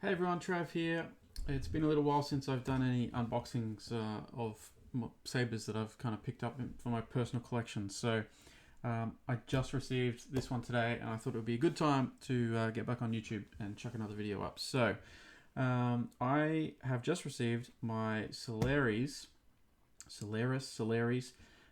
Hey everyone, Trav here. It's been a little while since I've done any unboxings of sabers that I've kind of picked up for my personal collection. So I just received this one today and I thought it would be a good time to get back on YouTube and chuck another video up. So I have just received my Celeres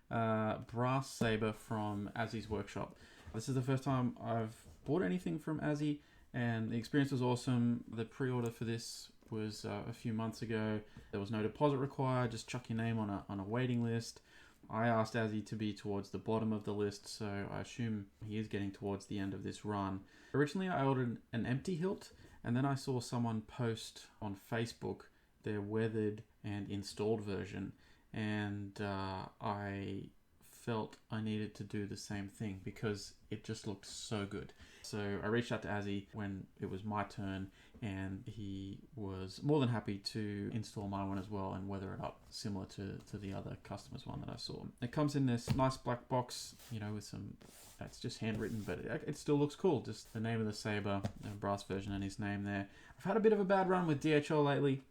brass saber from Azzy's workshop. This is the first time I've bought anything from Azzy, and the experience was awesome. The pre-order for this was a few months ago. There was no deposit required, just chuck your name on a waiting list. I asked Azzy to be towards the bottom of the list, so I assume he is getting towards the end of this run. Originally I ordered an empty hilt, and then I saw someone post on Facebook their weathered and installed version, and I felt I needed to do the same thing because it just looked so good. So I reached out to Azzy when it was my turn, and he was more than happy to install my one as well and weather it up similar to the other customer's one that I saw. It comes in this nice black box, you know, with some, it's just handwritten, but it still looks cool. Just the name of the saber, the brass version, and his name there. I've had a bit of a bad run with DHL lately.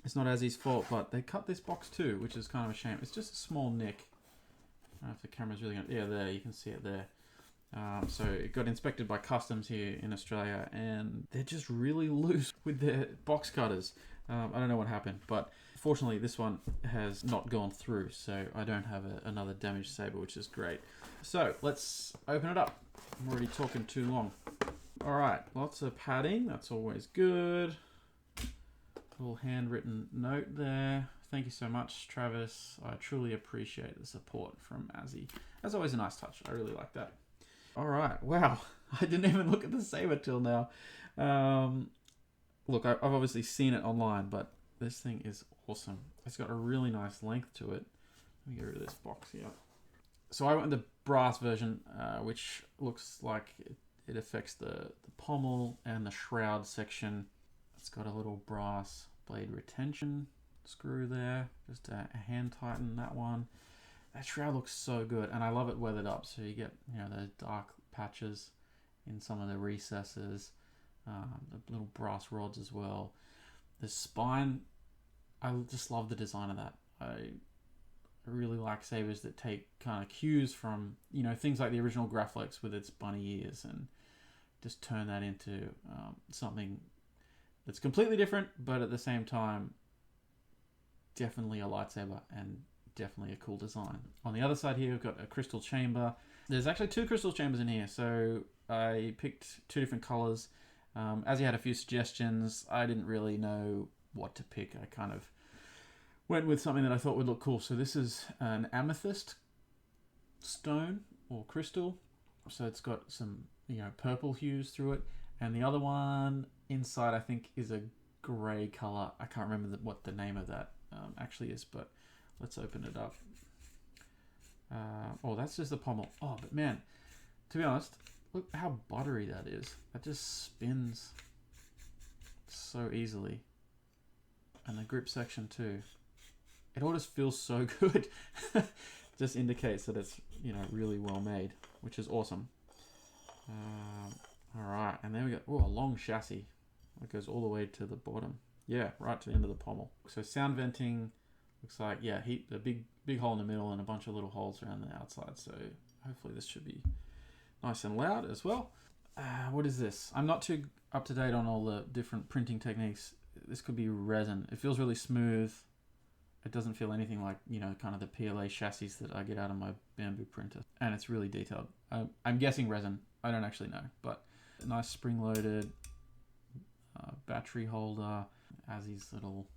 It's not Azzy's fault, but they cut this box too, which is kind of a shame. It's just a small nick. I don't know if the camera's really yeah, there, you can see it there. So it got inspected by customs here in Australia, and they're just really loose with their box cutters. I don't know what happened, but fortunately this one has not gone through, so I don't have another damaged saber, which is great. So let's open it up. I'm already talking too long. Alright, lots of padding, that's always good. Little handwritten note there. Thank you so much, Travis. I truly appreciate the support from Azzy. That's always a nice touch. I really like that. All right. Wow. I didn't even look at the saber till now. Look, I've obviously seen it online, but this thing is awesome. It's got a really nice length to it. Let me get rid of this box here. So I went with the brass version, which looks like it affects the pommel and the shroud section. It's got a little brass blade retention screw there, just a hand tighten that one. That shroud looks so good, and I love it weathered up, so you get, you know, those dark patches in some of the recesses, the little brass rods as well. The spine, I just love the design of that. I really like sabers that take kind of cues from, you know, things like the original Graflex with its bunny ears, and just turn that into something that's completely different, but at the same time definitely a lightsaber and definitely a cool design. On the other side here we've got a crystal chamber. There's actually two crystal chambers in here, so I picked two different colors. As you had a few suggestions, I didn't really know what to pick. I kind of went with something that I thought would look cool. So this is an amethyst stone or crystal, so it's got some, you know, purple hues through it, and the other one inside I think is a gray color. I can't remember what the name of that actually is, but let's open it up. Oh, that's just the pommel. Oh, but man, to be honest, look how buttery that is. That just spins so easily. And the grip section too. It all just feels so good. Just indicates that it's, you know, really well made, which is awesome. All right, and then we got, oh, a long chassis. It goes all the way to the bottom. Yeah, right to the end of the pommel. So sound venting, looks like, yeah, a big hole in the middle and a bunch of little holes around the outside. So hopefully this should be nice and loud as well. What is this? I'm not too up to date on all the different printing techniques. This could be resin. It feels really smooth. It doesn't feel anything like, you know, kind of the PLA chassis that I get out of my bamboo printer. And it's really detailed. I'm guessing resin. I don't actually know, but a nice spring-loaded battery holder. Azzy's little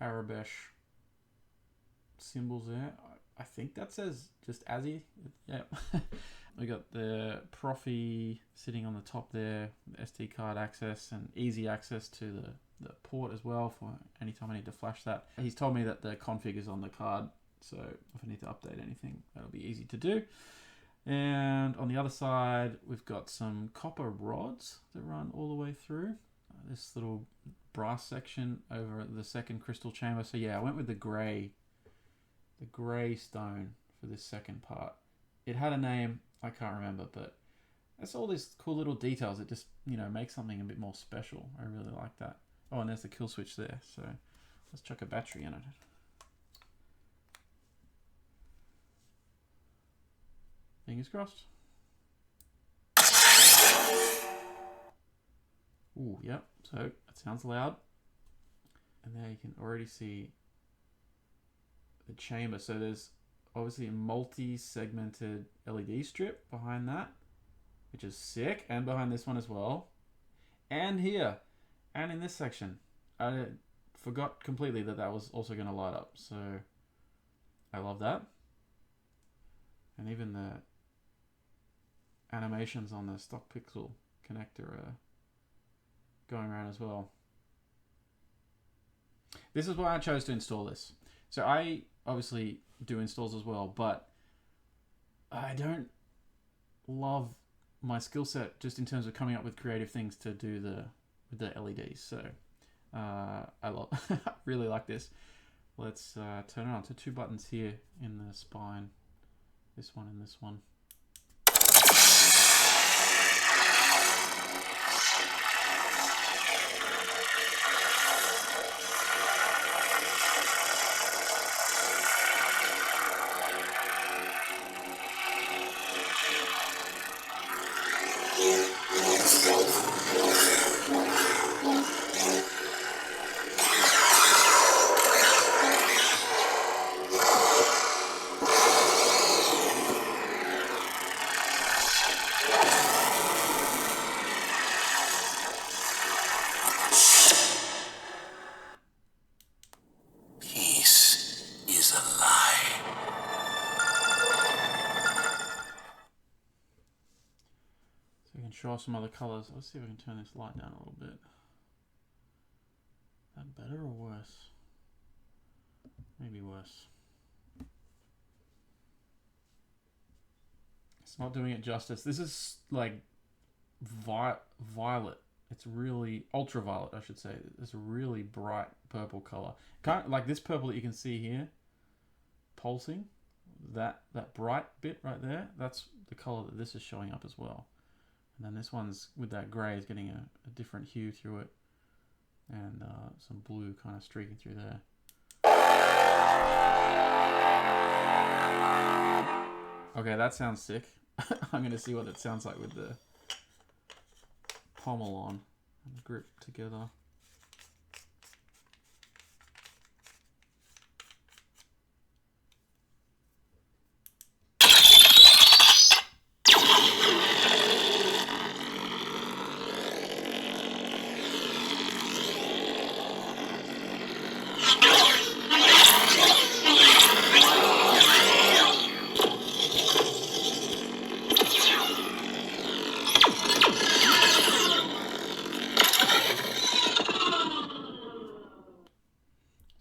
Arabesh symbols there. I think that says just Azzy. Yeah. We got the Profi sitting on the top there, the SD card access and easy access to the port as well for anytime I need to flash that. He's told me that the config is on the card, so if I need to update anything, that'll be easy to do. And on the other side, we've got some copper rods that run all the way through. This little brass section over the second crystal chamber. So yeah, I went with the grey stone for this second part. It had a name, I can't remember, but It's all these cool little details that just, you know, make something a bit more special. I really like that. Oh, and there's the kill switch there. So let's chuck a battery in it. Fingers crossed. Ooh, yep. So that sounds loud. And there you can already see the chamber. So there's obviously a multi-segmented LED strip behind that, which is sick, and behind this one as well, and here, and in this section. I forgot completely that that was also going to light up, so I love that. And even the animations on the stock pixel connector are going around as well. This is why I chose to install this. So I obviously do installs as well, but I don't love my skill set just in terms of coming up with creative things to do with the LEDs. So I really like this. Let's turn it on. So 2 buttons here in the spine, this one and this one. Show off some other colors. Let's see if I can turn this light down a little bit. That better or worse? Maybe worse. It's not doing it justice. This is like violet. It's really ultraviolet, I should say. It's a really bright purple color. Kind of like this purple that you can see here, pulsing. That bright bit right there. That's the color that this is showing up as well. And then this one's with that grey is getting a different hue through it, and some blue kind of streaking through there. Okay, that sounds sick. I'm going to see what it sounds like with the pommel on and the grip together.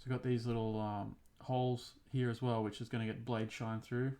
Got these little holes here as well, which is going to get blade shine through.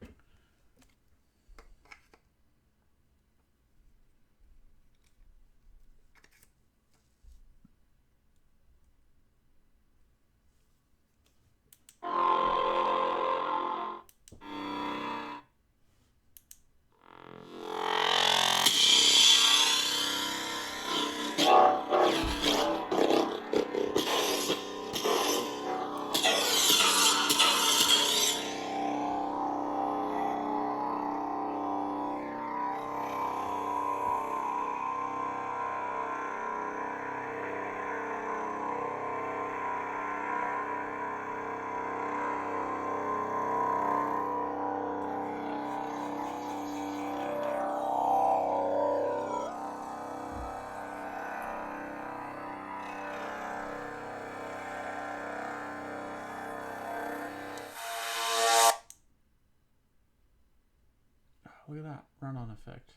Look at that run-on effect.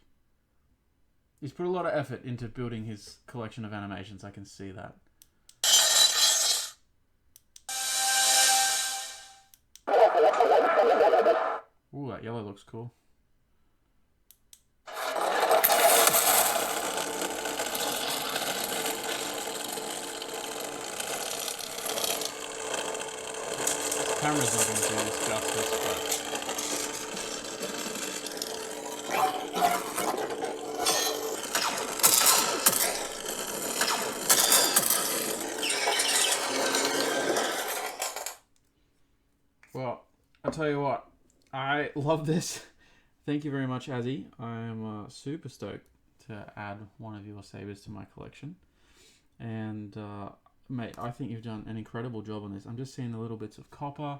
He's put a lot of effort into building his collection of animations. I can see that. Ooh, that yellow looks cool. This camera's not going to do this justice, but I'll tell you what, I love this. Thank you very much, Azzy. I am super stoked to add one of your sabers to my collection. And mate, I think you've done an incredible job on this. I'm just seeing the little bits of copper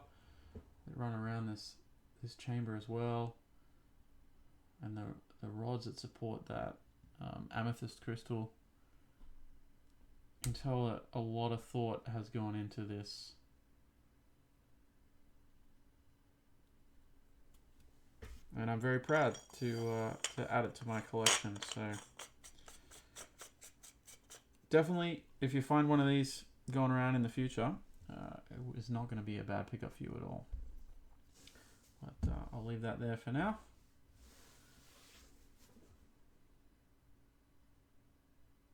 that run around this chamber as well, and the rods that support that amethyst crystal. You can tell that a lot of thought has gone into this. And I'm very proud to add it to my collection. So definitely, if you find one of these going around in the future, it is not going to be a bad pickup for you at all. But I'll leave that there for now.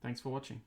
Thanks for watching.